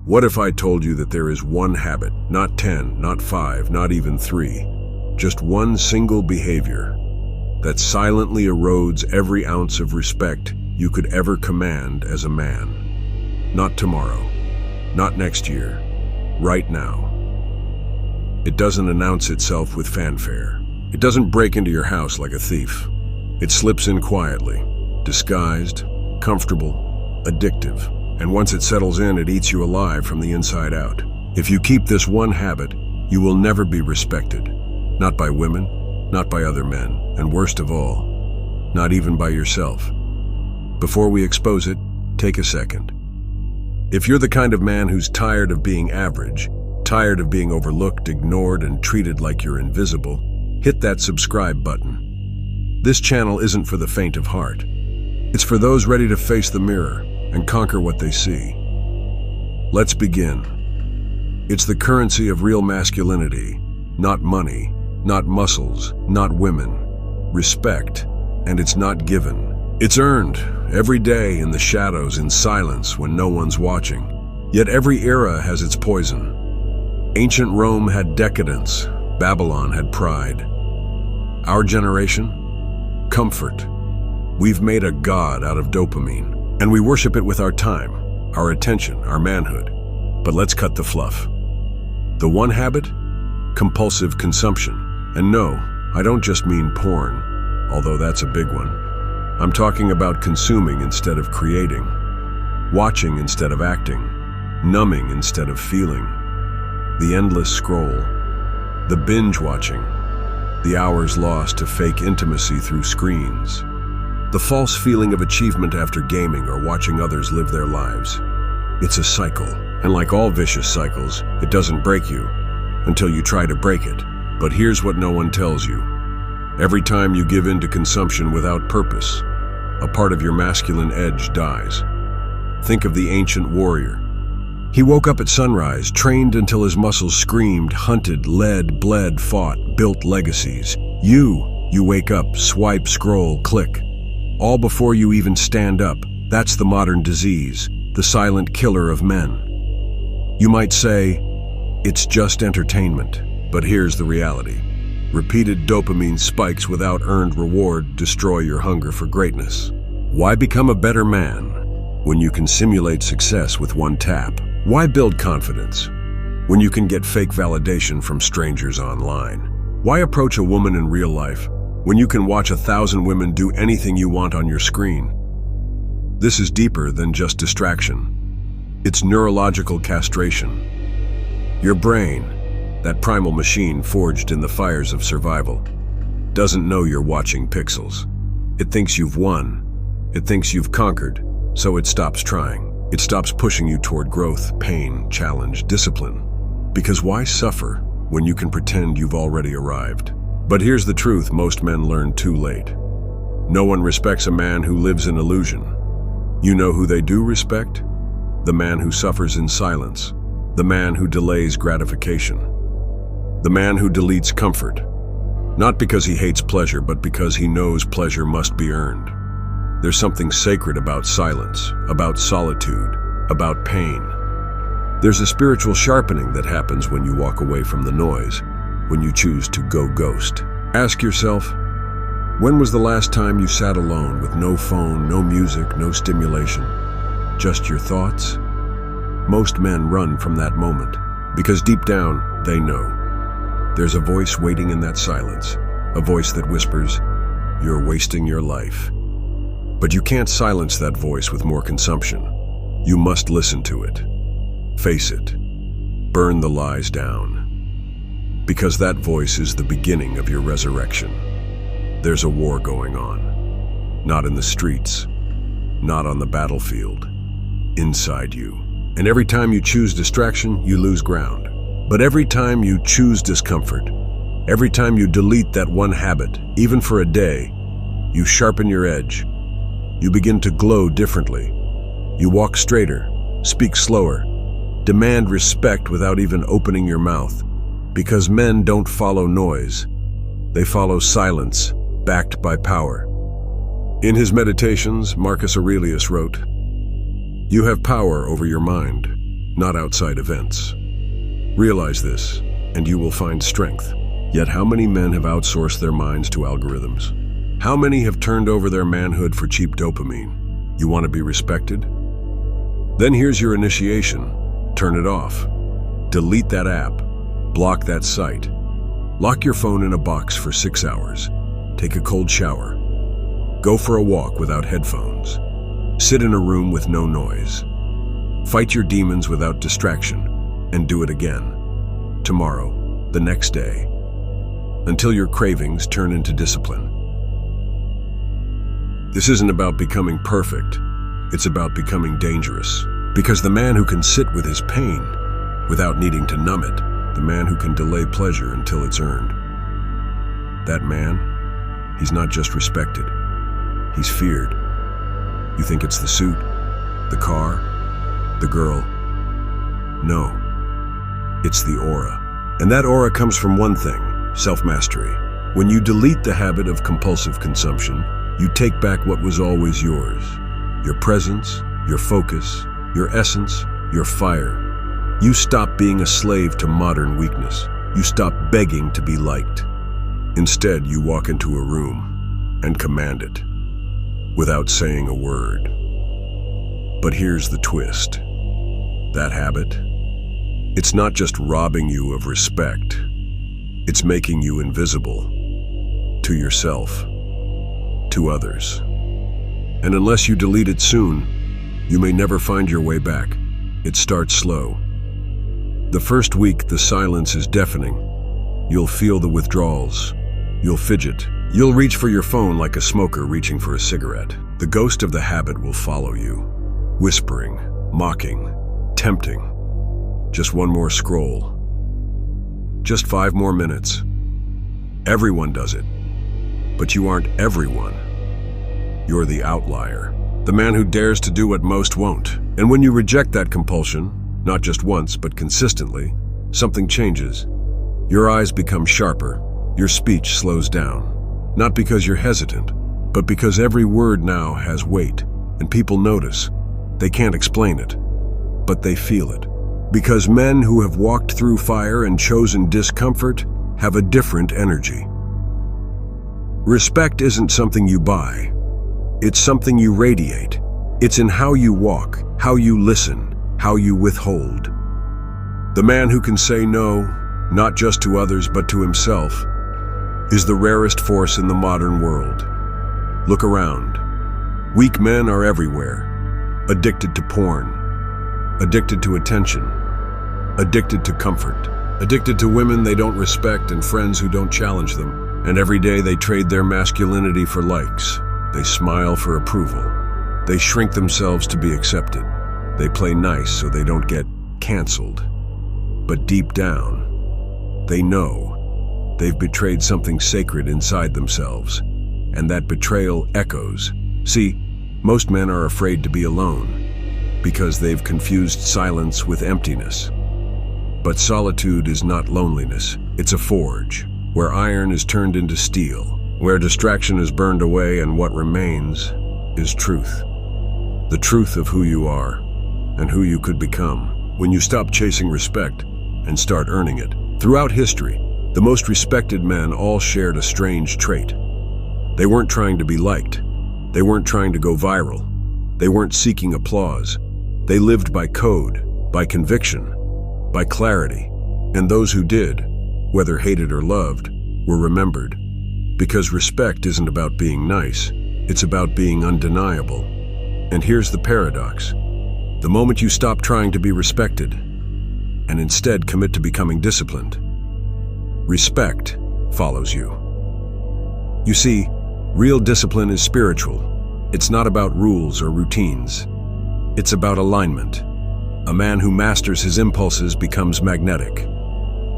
What if I told you that there is one habit, not 10, not 5, not even 3, just one single behavior that silently erodes every ounce of respect you could ever command as a man? Not tomorrow, not next year, right now. It doesn't announce itself with fanfare. It doesn't break into your house like a thief. It slips in quietly, disguised, comfortable, addictive. And once it settles in, it eats you alive from the inside out. If you keep this one habit, you will never be respected. Not by women, not by other men, and worst of all, not even by yourself. Before we expose it, take a second. If you're the kind of man who's tired of being average, tired of being overlooked, ignored, and treated like you're invisible, hit that subscribe button. This channel isn't for the faint of heart. It's for those ready to face the mirror and conquer what they see. Let's begin. It's the currency of real masculinity, not money, not muscles, not women. Respect, and it's not given. It's earned every day in the shadows, in silence, when no one's watching. Yet every era has its poison. Ancient Rome had decadence, Babylon had pride. Our generation? Comfort. We've made a god out of dopamine. And we worship it with our time, our attention, our manhood. But let's cut the fluff. The one habit? Compulsive consumption. And no, I don't just mean porn, although that's a big one. I'm talking about consuming instead of creating, watching instead of acting, numbing instead of feeling. The endless scroll, the binge watching, the hours lost to fake intimacy through screens. The false feeling of achievement after gaming or watching others live their lives. It's a cycle, and like all vicious cycles, it doesn't break you until you try to break it. But here's what no one tells you. Every time you give in to consumption without purpose, a part of your masculine edge dies. Think of the ancient warrior. He woke up at sunrise, trained until his muscles screamed, hunted, led, bled, fought, built legacies. You wake up, swipe, scroll, click. All before you even stand up. That's the modern disease, the silent killer of men. You might say, it's just entertainment, but here's the reality. Repeated dopamine spikes without earned reward destroy your hunger for greatness. Why become a better man when you can simulate success with one tap? Why build confidence when you can get fake validation from strangers online? Why approach a woman in real life when you can watch 1,000 women do anything you want on your screen? This is deeper than just distraction. It's neurological castration. Your brain, that primal machine forged in the fires of survival, doesn't know you're watching pixels. It thinks you've won. It thinks you've conquered, so it stops trying. It stops pushing you toward growth, pain, challenge, discipline. Because why suffer when you can pretend you've already arrived? But here's the truth most men learn too late. No one respects a man who lives in illusion. You know who they do respect? The man who suffers in silence. The man who delays gratification. The man who deletes comfort. Not because he hates pleasure, but because he knows pleasure must be earned. There's something sacred about silence, about solitude, about pain. There's a spiritual sharpening that happens when you walk away from the noise, when you choose to go ghost. Ask yourself, when was the last time you sat alone with no phone, no music, no stimulation, just your thoughts? Most men run from that moment because deep down, they know. There's a voice waiting in that silence, a voice that whispers, you're wasting your life. But you can't silence that voice with more consumption. You must listen to it, face it, burn the lies down. Because that voice is the beginning of your resurrection. There's a war going on. Not in the streets, not on the battlefield, inside you. And every time you choose distraction, you lose ground. But every time you choose discomfort, every time you delete that one habit, even for a day, you sharpen your edge. You begin to glow differently. You walk straighter, speak slower, demand respect without even opening your mouth. Because men don't follow noise. They follow silence, backed by power. In his Meditations, Marcus Aurelius wrote, "You have power over your mind. not outside events. Realize this, and you will find strength. Yet how many men have outsourced their minds to algorithms? How many have turned over their manhood for cheap dopamine? You want to be respected? Then here's your initiation. Turn it off. Delete that app. Block that site. Lock your phone in a box for 6 hours. Take a cold shower. Go for a walk without headphones. Sit in a room with no noise. Fight your demons without distraction, and do it again. Tomorrow, the next day, until your cravings turn into discipline. This isn't about becoming perfect. It's about becoming dangerous. Because the man who can sit with his pain without needing to numb it, the man who can delay pleasure until it's earned, that man, he's not just respected, he's feared. You think it's the suit, the car, the girl? No, it's the aura. And that aura comes from one thing: self-mastery. When you delete the habit of compulsive consumption, you take back what was always yours. Your presence, your focus, your essence, your fire. You stop being a slave to modern weakness. You stop begging to be liked. Instead, you walk into a room and command it, without saying a word. But here's the twist. That habit, it's not just robbing you of respect. It's making you invisible to yourself, to others. And unless you delete it soon, you may never find your way back. It starts slow. The first week, the silence is deafening. You'll feel the withdrawals. You'll fidget. You'll reach for your phone like a smoker reaching for a cigarette. The ghost of the habit will follow you, whispering, mocking, tempting. Just one more scroll. Just 5 more minutes. Everyone does it. But you aren't everyone. You're the outlier. The man who dares to do what most won't. And when you reject that compulsion, not just once, but consistently, something changes. Your eyes become sharper. Your speech slows down. Not because you're hesitant, but because every word now has weight, and people notice. They can't explain it, but they feel it. Because men who have walked through fire and chosen discomfort have a different energy. Respect isn't something you buy. It's something you radiate. It's in how you walk, how you listen, how you withhold. The man who can say no, not just to others but to himself, is the rarest force in the modern world. Look around. Weak men are everywhere, addicted to porn, addicted to attention, addicted to comfort, addicted to women they don't respect and friends who don't challenge them. And every day they trade their masculinity for likes. They smile for approval. They shrink themselves to be accepted. They play nice so they don't get canceled. But deep down, they know they've betrayed something sacred inside themselves, and that betrayal echoes. See, most men are afraid to be alone because they've confused silence with emptiness. But solitude is not loneliness. It's a forge, where iron is turned into steel, where distraction is burned away and what remains is truth. The truth of who you are and who you could become when you stop chasing respect and start earning it. Throughout history, the most respected men all shared a strange trait. They weren't trying to be liked. They weren't trying to go viral. They weren't seeking applause. They lived by code, by conviction, by clarity. And those who did, whether hated or loved, were remembered. Because respect isn't about being nice, it's about being undeniable. And here's the paradox. The moment you stop trying to be respected, and instead commit to becoming disciplined, respect follows you. You see, real discipline is spiritual. It's not about rules or routines. It's about alignment. A man who masters his impulses becomes magnetic.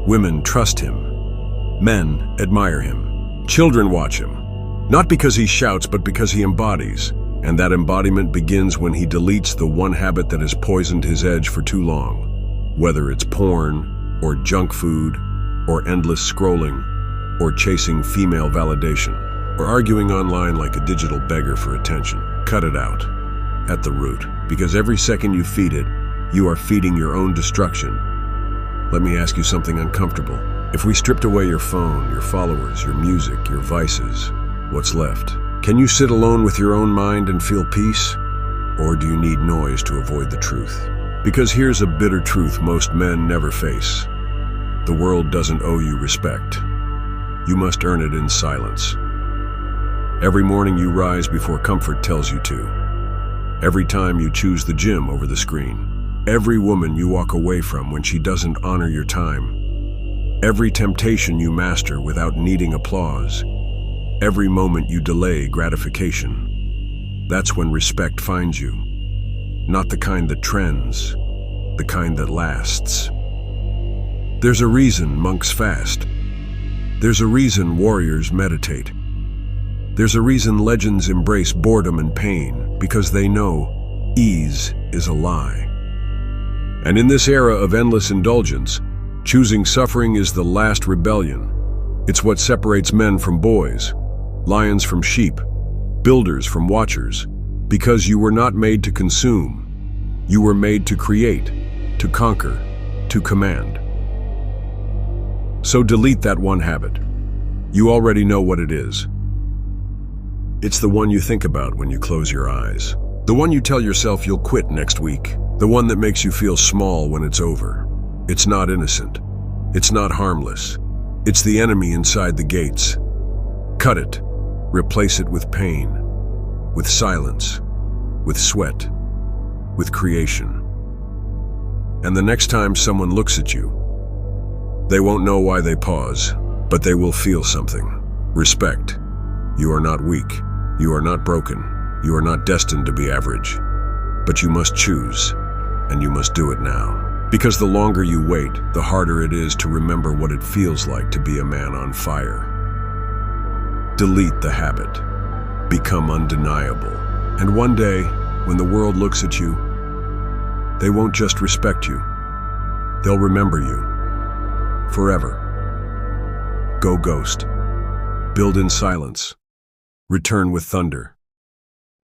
Women trust him. Men admire him. Children watch him. Not because he shouts, but because he embodies. And that embodiment begins when he deletes the one habit that has poisoned his edge for too long. Whether it's porn, or junk food, or endless scrolling, or chasing female validation, or arguing online like a digital beggar for attention. Cut it out, at the root, because every second you feed it, you are feeding your own destruction. Let me ask you something uncomfortable. If we stripped away your phone, your followers, your music, your vices, what's left? Can you sit alone with your own mind and feel peace? Or do you need noise to avoid the truth? Because here's a bitter truth most men never face. The world doesn't owe you respect. You must earn it in silence. Every morning you rise before comfort tells you to. Every time you choose the gym over the screen. Every woman you walk away from when she doesn't honor your time. Every temptation you master without needing applause. Every moment you delay gratification. That's when respect finds you. Not the kind that trends, the kind that lasts. There's a reason monks fast. There's a reason warriors meditate. There's a reason legends embrace boredom and pain, because they know ease is a lie. And in this era of endless indulgence, choosing suffering is the last rebellion. It's what separates men from boys, lions from sheep, builders from watchers, because you were not made to consume. You were made to create, to conquer, to command. So delete that one habit. You already know what it is. It's the one you think about when you close your eyes. The one you tell yourself you'll quit next week. The one that makes you feel small when it's over. It's not innocent. It's not harmless. It's the enemy inside the gates. Cut it. Replace it with pain, with silence, with sweat, with creation. And the next time someone looks at you, they won't know why they pause, but they will feel something. Respect. You are not weak. You are not broken. You are not destined to be average. But you must choose, and you must do it now. Because the longer you wait, the harder it is to remember what it feels like to be a man on fire. Delete the habit. Become undeniable. And one day, when the world looks at you, they won't just respect you. They'll remember you. Forever. Go ghost. Build in silence. Return with thunder.